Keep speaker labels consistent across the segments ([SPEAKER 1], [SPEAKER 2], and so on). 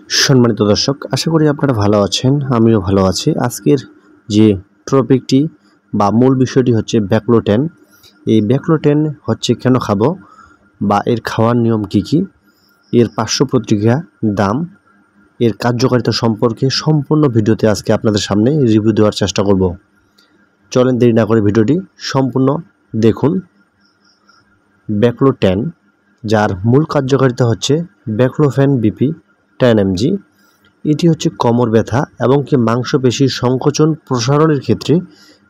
[SPEAKER 1] সম্মানিত দর্শক, আশা করি আপনারা ভালো আছেন। আমিও ভালো আছি। আজকের যে টপিকটি বা মূল বিষয়টি হচ্ছে ব্যাকলোটেন। এই ব্যাকলোটেন হচ্ছে কেন খাবো বা এর খাওয়ার নিয়ম কি, এর পার্শ্ব প্রতিক্রিয়া, দাম, এর কার্যকারিতা সম্পর্কে সম্পূর্ণ ভিডিওতে আজকে আপনাদের সামনে রিভিউ দেওয়ার চেষ্টা করব। চলেন দেরি না করে ভিডিওটি সম্পূর্ণ দেখুন। ব্যাকলোটেন, যার মূল কার্যকারিতা হচ্ছে ব্যাকলোফেন বিপি 10 mg। এটি হচ্ছে কোমর ব্যথা এবং কি মাংসপেশির সংকোচন প্রসারণের ক্ষেত্রে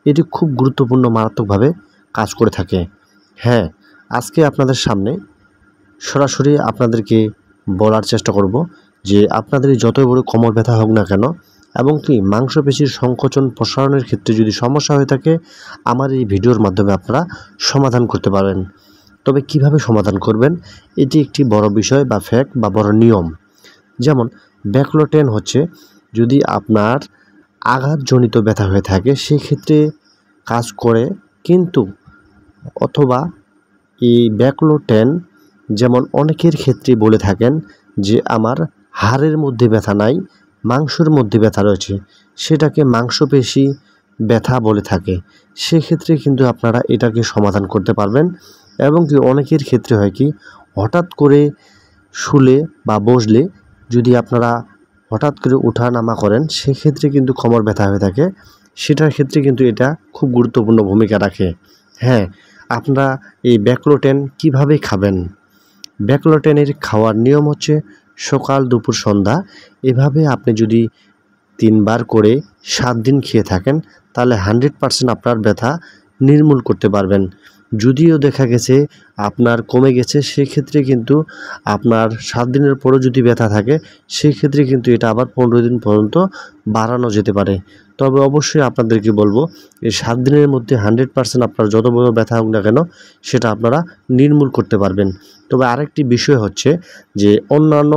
[SPEAKER 1] এটি খুব গুরুত্বপূর্ণ, মারাত্মকভাবে কাজ করে থাকে। হ্যাঁ, আজকে আপনাদের সামনে সরাসরি আপনাদেরকে বলার চেষ্টা করব যে আপনাদের যতই বড় কোমর ব্যথা হোক না কেন এবং কি মাংসপেশির সংকোচন প্রসারণের ক্ষেত্রে যদি সমস্যা হয়ে থাকে, আমার এই ভিডিওর মাধ্যমে আপনারা সমাধান করতে পারবেন। তবে কিভাবে সমাধান করবেন, এটি একটি বড় বিষয় বা ফ্যাক্ট বা বড় নিয়ম। যেমন ব্যাকলোটেন হচ্ছে যদি আপনার আঘাতজনিত ব্যথা হয়ে থাকে সেক্ষেত্রে কাজ করে, কিন্তু অথবা এই ব্যাকলোটেন যেমন অনেকের ক্ষেত্রে বলে থাকেন যে আমার হাড়ের মধ্যে ব্যথা নাই, মাংসের মধ্যে ব্যথা রয়েছে, সেটাকে মাংসপেশি ব্যথা বলে থাকে। সেক্ষেত্রে কিন্তু আপনারা এটাকে সমাধান করতে পারবেন। এবং কি অনেকের ক্ষেত্রে হয় কি, হঠাৎ করে শুলে বা বসলে যদি আপনারা হঠাৎ করে ওঠা নামা করেন সেক্ষেত্রে কিন্তু কোমর ব্যথা হয়ে থাকে, সেটার ক্ষেত্রে কিন্তু এটা খুব গুরুত্বপূর্ণ ভূমিকা রাখে। হ্যাঁ, আপনারা এই ব্যাকলোটেন কিভাবে খাবেন? ব্যাকলোটেনের খাওয়ার নিয়ম হচ্ছে সকাল, দুপুর, সন্ধ্যা। এভাবে আপনি যদি 3 বার করে 7 দিন খেয়ে থাকেন তাহলে 100% আপনার ব্যথা নির্মূল করতে পারবেন। যদিও দেখা গেছে আপনার কমে গেছে, সেক্ষেত্রে কিন্তু আপনার 7 দিনের পরেও যদি ব্যথা থাকে সেক্ষেত্রে কিন্তু এটা আবার 15 দিন পর্যন্ত বাড়ানো যেতে পারে। তবে অবশ্যই আপনাদেরকে বলবো এই 7 দিনের মধ্যে 100% আপনার যত বড় ব্যথা হোক না কেন সেটা আপনারা নির্মূল করতে পারবেন। তবে আরেকটি বিষয় হচ্ছে যে অন্যান্য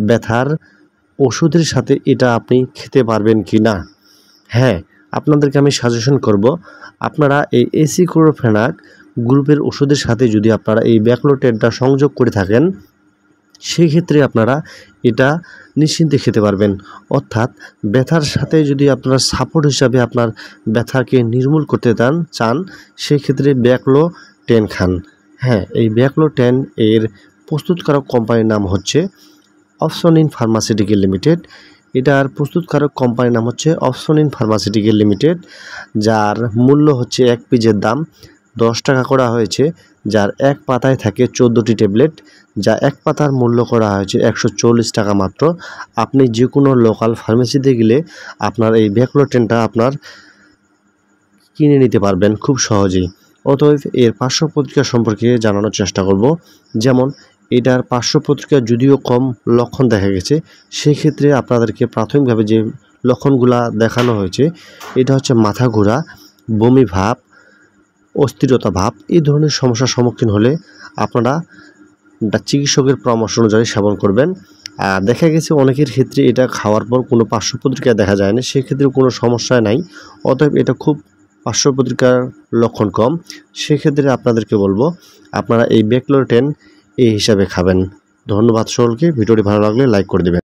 [SPEAKER 1] ব্যথার ওষুধের সাথে এটা আপনি খেতে পারবেন কি না। হ্যাঁ, আপনাদেরকে আমি সাজেশন করব, আপনারা এই এসিক্লোফেনাক গ্রুপের ওষুধের সাথে যদি আপনারা এই ব্যাকলোটেনটা সংযোগ করে থাকেন সেক্ষেত্রে আপনারা এটা নিশ্চিন্তে খেতে পারবেন। অর্থাৎ ব্যথার সাথে যদি আপনারা সাপোর্ট হিসাবে আপনার ব্যথাকে নির্মূল করতে চান সেক্ষেত্রে ব্যাকলোটেন খান। হ্যাঁ, এই ব্যাকলোটেন এর প্রস্তুতকারক কোম্পানির নাম হচ্ছে অপসনিন ফার্মাসিউটিক্যাল লিমিটেড। এটার প্রস্তুতকারক কোম্পানির নাম হচ্ছে অপসনিন ফার্মাসিউটিক্যাল লিমিটেড, যার মূল্য হচ্ছে 1 পিসের দাম 10 টাকা করা হয়েছে, যার এক পাতায় থাকে 14টি ট্যাবলেট, যা এক পাতার মূল্য করা হয়েছে 140 টাকা মাত্র। আপনি যে কোনো লোকাল ফার্মেসিতে গেলে আপনার এই ব্যাকলোটেনটা আপনার কিনে নিতে পারবেন খুব সহজেই। অতএব এর পার্শ্ব প্রতিক্রিয়া সম্পর্কে জানানোর চেষ্টা করব। যেমন এটার পার্শ্ব প্রতিক্রিয়া যদিও কম লক্ষণ দেখা গেছে, সেক্ষেত্রে আপনাদেরকে প্রাথমিকভাবে যে লক্ষণগুলা দেখানো হয়েছে এটা হচ্ছে মাথা ঘোরা, বমি ভাব, অস্থিরতা ভাব। এই ধরনের সমস্যার সম্মুখীন হলে আপনারা চিকিৎসকের পরামর্শ অনুযায়ী সেবন করবেন। আর দেখা গেছে অনেকের ক্ষেত্রে এটা খাওয়ার পর কোনো পার্শ্ব প্রতিক্রিয়া দেখা যায় না, সেক্ষেত্রে কোনো সমস্যা নাই। অতএব এটা খুব পার্শ্ব প্রতিক্রিয়ার লক্ষণ কম, সেক্ষেত্রে আপনাদেরকে বলবো আপনারা এই ব্যাকলোটেন এই হিসাবে খাবেন। ধন্যবাদ সকলকে। ভিডিওটি ভালো লাগলে লাইক করে দেবেন।